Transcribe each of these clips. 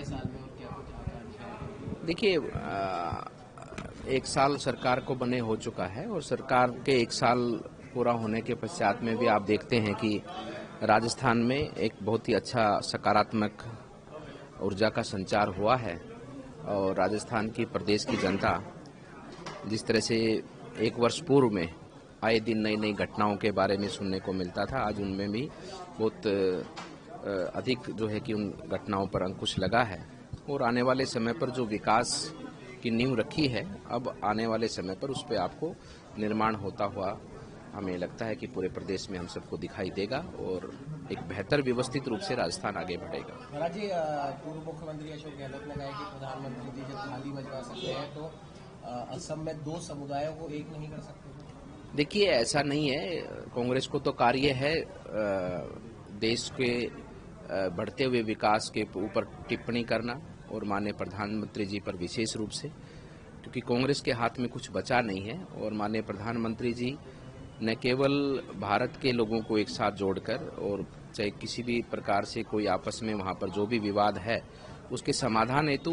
नए साल में और क्या कुछ आकांक्षाएं? देखिए, एक साल सरकार को बने हो चुका है और सरकार के एक साल पूरा होने के पश्चात में भी आप देखते हैं कि राजस्थान में एक बहुत ही अच्छा सकारात्मक ऊर्जा का संचार हुआ है। और राजस्थान की प्रदेश की जनता जिस तरह से एक वर्ष पूर्व में आए दिन नई नई घटनाओं के बारे में सुनने को मिलता था, आज उनमें भी बहुत अधिक जो है कि उन घटनाओं पर अंकुश लगा है। और आने वाले समय पर जो विकास की नींव रखी है, अब आने वाले समय पर उस पर आपको निर्माण होता हुआ हमें लगता है कि पूरे प्रदेश में हम सबको दिखाई देगा और एक बेहतर व्यवस्थित रूप से राजस्थान आगे बढ़ेगा। महाराज जी, पूर्व मुख्यमंत्री अशोक गहलोत ने कहा है कि प्रधानमंत्री जी जब थाली बजवा सकते हैं तो असम में दो समुदायों को एक नहीं कर सकते। देखिए, ऐसा नहीं है। कांग्रेस को तो कार्य है देश के बढ़ते हुए विकास के ऊपर टिप्पणी करना और माननीय प्रधानमंत्री जी पर विशेष रूप से, क्योंकि कांग्रेस के हाथ में कुछ बचा नहीं है। और माननीय प्रधानमंत्री जी न केवल भारत के लोगों को एक साथ जोड़कर और चाहे किसी भी प्रकार से कोई आपस में वहां पर जो भी विवाद है उसके समाधान हेतु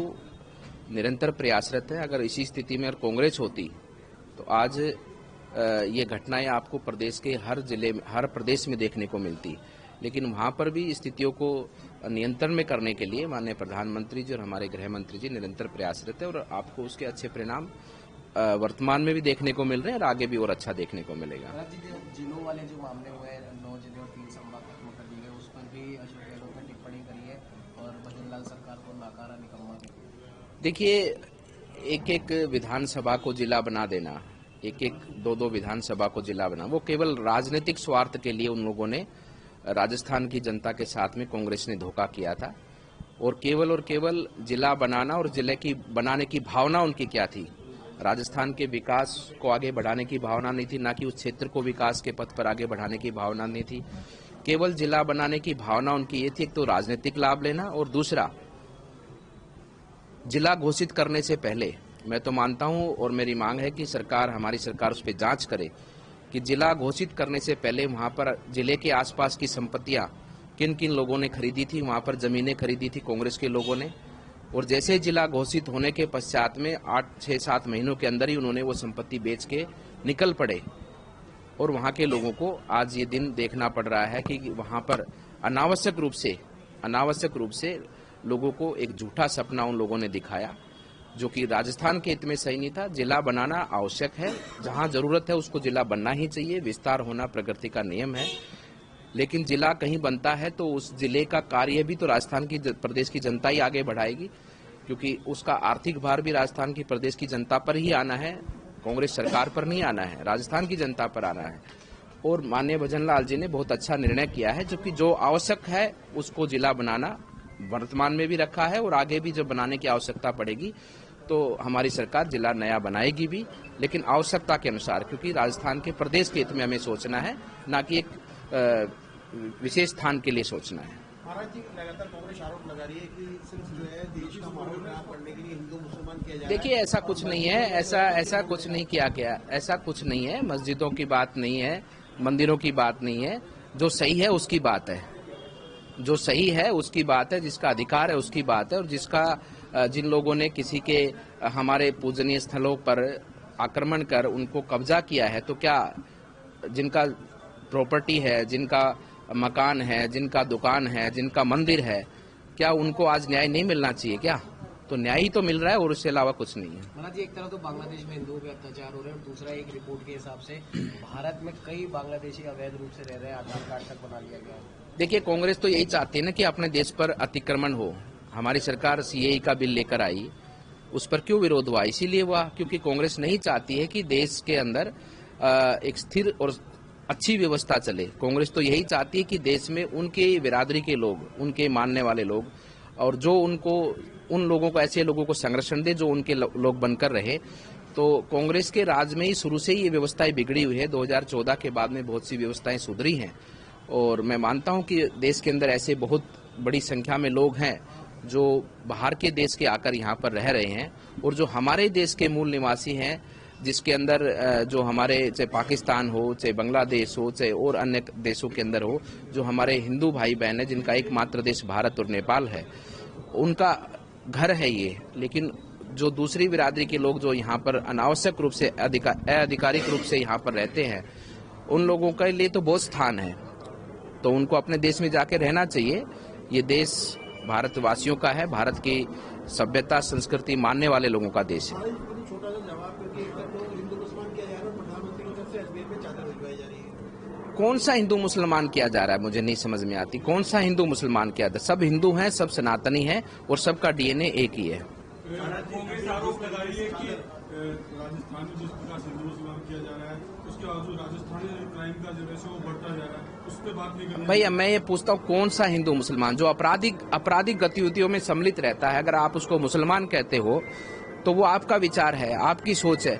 निरंतर प्रयासरत है। अगर इसी स्थिति में अगर कांग्रेस होती तो आज ये घटनाएं आपको प्रदेश के हर जिले में, हर प्रदेश में देखने को मिलती। लेकिन वहां पर भी स्थितियों को नियंत्रण में करने के लिए माननीय प्रधानमंत्री जी और हमारे गृह मंत्री जी निरंतर प्रयासरत है और आपको उसके अच्छे परिणाम वर्तमान में भी देखने को मिल रहे हैं और आगे भी और अच्छा देखने को मिलेगा। जिलों वाले जो मामले हुए 9 जिले और 3 संभाग खत्म कर दिए गए, उस पर भी अशोक गहलोत ने टिप्पणी करी है और भजनलाल सरकार को नाकारा निकम्मा। देखिए, एक एक विधानसभा को जिला बना देना, एक एक दो विधानसभा को जिला बना, वो केवल राजनीतिक स्वार्थ के लिए उन लोगों ने राजस्थान की जनता के साथ में कांग्रेस ने धोखा किया था। और केवल जिला बनाना और जिले की बनाने की भावना उनकी क्या थी? राजस्थान के विकास को आगे बढ़ाने की भावना नहीं थी, ना कि उस क्षेत्र को विकास के पथ पर आगे बढ़ाने की भावना नहीं थी। केवल जिला बनाने की भावना उनकी ये थी, एक तो राजनीतिक लाभ लेना और दूसरा जिला घोषित करने से पहले मैं तो मानता हूं और मेरी मांग है कि सरकार, हमारी सरकार उस पर जांच करे कि जिला घोषित करने से पहले वहां पर जिले के आसपास की संपत्तियां किन किन लोगों ने खरीदी थी, वहां पर जमीनें खरीदी थी कांग्रेस के लोगों ने। और जैसे जिला घोषित होने के पश्चात में 8-6-7 महीनों के अंदर ही उन्होंने वो संपत्ति बेच के निकल पड़े। और वहां के लोगों को आज ये दिन देखना पड़ रहा है कि वहां पर अनावश्यक रूप से लोगों को एक झूठा सपना उन लोगों ने दिखाया, जो कि राजस्थान के हित में सही नहीं था। जिला बनाना आवश्यक है, जहां जरूरत है उसको जिला बनना ही चाहिए, विस्तार होना प्रकृति का नियम है। लेकिन जिला कहीं बनता है तो उस जिले का कार्य भी तो राजस्थान की प्रदेश की जनता ही आगे बढ़ाएगी, क्योंकि उसका आर्थिक भार भी राजस्थान की प्रदेश की जनता पर ही आना है, कांग्रेस सरकार पर नहीं आना है, राजस्थान की जनता पर आना है। और माननीय भजनलाल जी ने बहुत अच्छा निर्णय किया है, जो आवश्यक है उसको जिला बनाना वर्तमान में भी रखा है और आगे भी जब बनाने की आवश्यकता पड़ेगी तो हमारी सरकार जिला नया बनाएगी भी, लेकिन आवश्यकता के अनुसार, क्योंकि राजस्थान के प्रदेश के हित में हमें सोचना है, ना कि एक विशेष स्थान के लिए सोचना है। महाराज जी, लगातार कांग्रेस आरोप लगा रही है कि सिर्फ जो है देश का माहौल खराब करने के लिए हिंदू मुसलमान किया जा रहा है। देखिए, ऐसा कुछ नहीं है, ऐसा कुछ नहीं किया गया, ऐसा कुछ नहीं है। मस्जिदों की बात नहीं है, मंदिरों की बात नहीं है। जो सही है उसकी बात है, जो सही है उसकी बात है, जिसका अधिकार है उसकी बात है। और जिन लोगों ने किसी के हमारे पूजनीय स्थलों पर आक्रमण कर उनको कब्जा किया है, तो क्या जिनका प्रॉपर्टी है, जिनका मकान है, जिनका दुकान है, जिनका मंदिर है, क्या उनको आज न्याय नहीं मिलना चाहिए क्या? तो न्याय ही तो मिल रहा है और उसके अलावा कुछ नहीं है। महाराज जी, एक तरह तो बांग्लादेश में हिंदुओं पे अत्याचार हो रहे हैं और दूसरा एक रिपोर्ट के हिसाब से भारत में कई बांग्लादेशी अवैध रूप से रह रहे हैं, आधार कार्ड तक बना लिया गया है। देखिए, कांग्रेस तो यही चाहती है ना कि अपने देश पर अतिक्रमण हो। हमारी सरकार सीएए का बिल लेकर आई, उस पर क्यों विरोध हुआ? इसीलिए हुआ क्योंकि कांग्रेस नहीं चाहती है कि देश के अंदर एक स्थिर और अच्छी व्यवस्था चले। कांग्रेस तो यही चाहती है कि देश में उनके बिरादरी के लोग, उनके मानने वाले लोग, और जो उन लोगों को, ऐसे लोगों को संरक्षण दे जो उनके लोग बनकर रहे। तो कांग्रेस के राज में ही शुरू से ही ये व्यवस्थाएं बिगड़ी हुई है। 2014 के बाद में बहुत सी व्यवस्थाएं सुधरी हैं और मैं मानता हूं कि देश के अंदर ऐसे बहुत बड़ी संख्या में लोग हैं जो बाहर के देश के आकर यहाँ पर रह रहे हैं और जो हमारे देश के मूल निवासी हैं, जिसके अंदर जो हमारे, चाहे पाकिस्तान हो, चाहे बांग्लादेश हो, चाहे और अन्य देशों के अंदर हो, जो हमारे हिंदू भाई बहन हैं, जिनका एकमात्र देश भारत और नेपाल है, उनका घर है ये, लेकिन जो दूसरी बिरादरी के लोग जो यहाँ पर अनावश्यक रूप से आधिकारिक रूप से यहाँ पर रहते हैं, उन लोगों के लिए तो बहुत स्थान है, तो उनको अपने देश में जाके रहना चाहिए। ये देश भारतवासियों का है, भारत की सभ्यता संस्कृति मानने वाले लोगों का देश है। छोटा सा जवाब करके एक तरफ तो हिंदू मुसलमान किया जा रहा है, प्रधानमंत्री की तरफ से अजमेर में चादर भिजवाई जा रही है। कौन सा हिंदू मुसलमान किया जा रहा है, मुझे नहीं समझ में आती। कौन सा हिंदू मुसलमान किया जा रहा है? सब हिंदू हैं, सब सनातनी हैं और सबका डीएनए एक ही है। कांग्रेस आरोप लगा रही है कि राजस्थान में जिस प्रकार से हिंदू मुसलमान किया जा रहा है, उसके बावजूद राजस्थान में क्राइम का जो है वो बढ़ता जा रहा है, उस पर बात नहीं करनी। भैया मैं ये पूछता हूँ, कौन सा हिंदू मुसलमान जो आपराधिक गतिविधियों में सम्मिलित रहता है, अगर आप उसको मुसलमान कहते हो तो वो आपका विचार है, आपकी सोच है।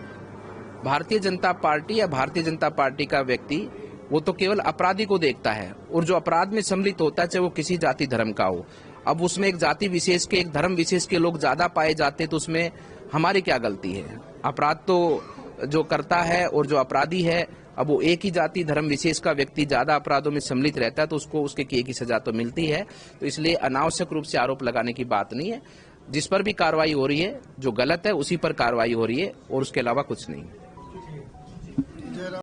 भारतीय जनता पार्टी या भारतीय जनता पार्टी का व्यक्ति वो तो केवल अपराधी को देखता है, और जो अपराध में सम्मिलित होता है चाहे वो किसी जाति धर्म का हो। अब उसमें एक जाति विशेष के, एक धर्म विशेष के लोग ज्यादा पाए जाते तो उसमें हमारी क्या गलती है? अपराध तो जो करता है और जो अपराधी है, अब वो एक ही जाति धर्म विशेष का व्यक्ति ज्यादा अपराधों में सम्मिलित रहता है तो उसको उसके किए की सजा तो मिलती है। तो इसलिए अनावश्यक रूप से आरोप लगाने की बात नहीं है। जिस पर भी कार्रवाई हो रही है, जो गलत है उसी पर कार्रवाई हो रही है, और उसके अलावा कुछ नहीं।